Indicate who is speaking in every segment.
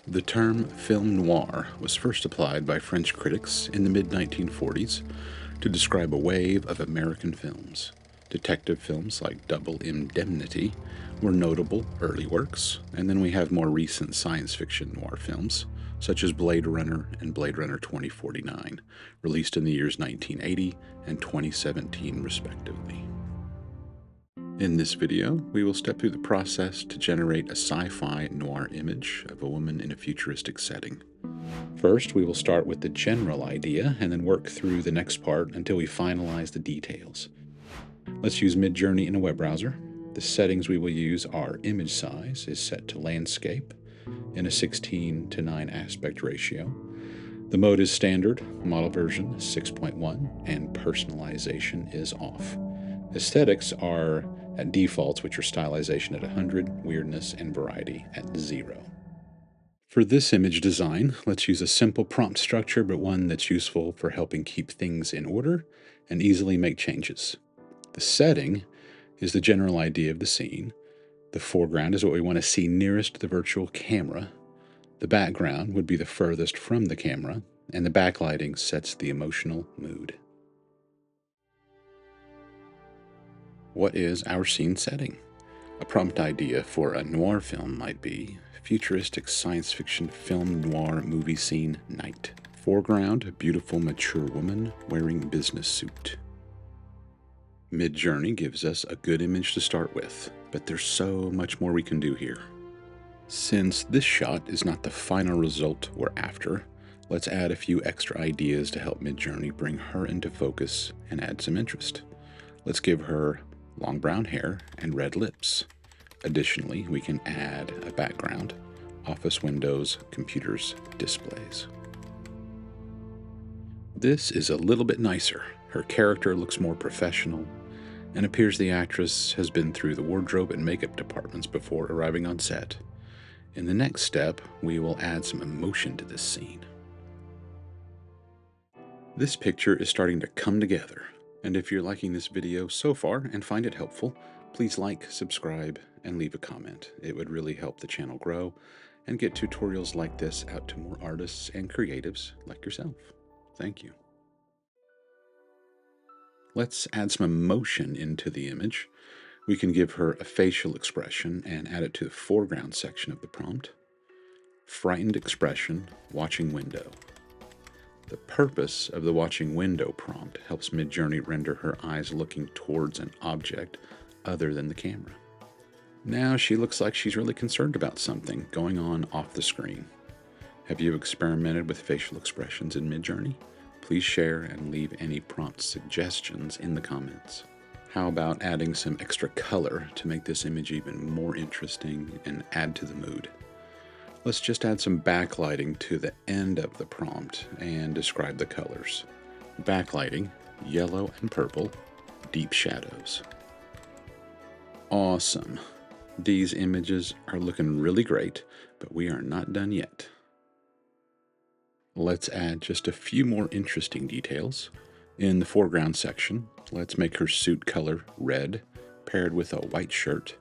Speaker 1: The term film noir was first applied by French critics in the mid-1940s to describe a wave of American films. Detective films like Double Indemnity were notable early works, and then we have more recent science fiction noir films, such as Blade Runner and Blade Runner 2049, released in the years 1980 and 2017 respectively. In this video, we will step through the process to generate a sci-fi noir image of a woman in a futuristic setting. First, we will start with the general idea and then work through the next part until we finalize the details. Let's use Midjourney in a web browser. The settings we will use are image size is set to landscape in a 16:9 aspect ratio. The mode is standard, model version 6.1, and personalization is off. Aesthetics are at defaults, which are stylization at 100, weirdness and variety at 0. For this image design, let's use a simple prompt structure, but one that's useful for helping keep things in order and easily make changes. The setting is the general idea of the scene. The foreground is what we want to see nearest the virtual camera. The background would be the furthest from the camera, and the backlighting sets the emotional mood. What is our scene setting? A prompt idea for a noir film might be futuristic science fiction film noir movie scene night. Foreground, a beautiful mature woman wearing business suit. Midjourney gives us a good image to start with, but there's so much more we can do here. Since this shot is not the final result we're after, let's add a few extra ideas to help Midjourney bring her into focus and add some interest. Let's give her long brown hair and red lips. Additionally, we can add a background, office windows, computers, displays. This is a little bit nicer. Her character looks more professional and appears the actress has been through the wardrobe and makeup departments before arriving on set. In the next step, we will add some emotion to this scene. This picture is starting to come together, and if you're liking this video so far and find it helpful, please like, subscribe, and leave a comment. It would really help the channel grow and get tutorials like this out to more artists and creatives like yourself. Thank you. Let's add some emotion into the image. We can give her a facial expression and add it to the foreground section of the prompt. Frightened expression, watching window. The purpose of the watching window prompt helps Midjourney render her eyes looking towards an object other than the camera. Now she looks like she's really concerned about something going on off the screen. Have you experimented with facial expressions in Midjourney? Please share and leave any prompt suggestions in the comments. How about adding some extra color to make this image even more interesting and add to the mood? Let's just add some backlighting to the end of the prompt and describe the colors. Backlighting, yellow and purple, deep shadows. Awesome. These images are looking really great, but we are not done yet. Let's add just a few more interesting details. In the foreground section, let's make her suit color red, paired with a white shirt,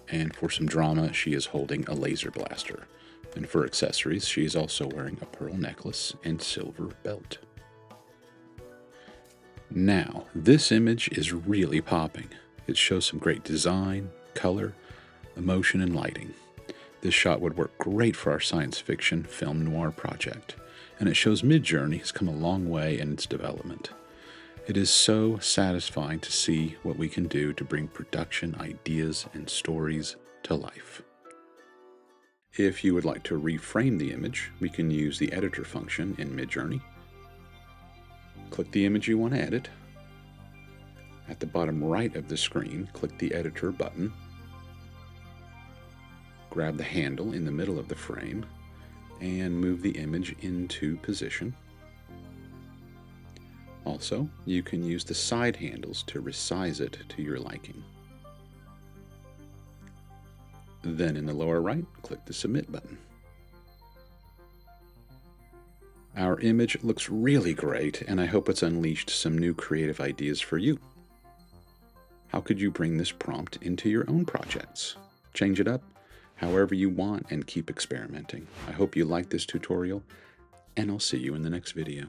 Speaker 1: and for some drama, she is holding a laser blaster. And for accessories, she is also wearing a pearl necklace and silver belt. Now, this image is really popping. It shows some great design, color, emotion, and lighting. This shot would work great for our science fiction film noir project, and it shows Midjourney has come a long way in its development. It is so satisfying to see what we can do to bring production ideas and stories to life. If you would like to reframe the image, we can use the editor function in Midjourney. Click the image you want to edit. At the bottom right of the screen, click the editor button. Grab the handle in the middle of the frame and move the image into position. Also, you can use the side handles to resize it to your liking. Then in the lower right, click the Submit button. Our image looks really great, and I hope it's unleashed some new creative ideas for you. How could you bring this prompt into your own projects? Change it up? however you want and keep experimenting. I hope you like this tutorial, and I'll see you in the next video.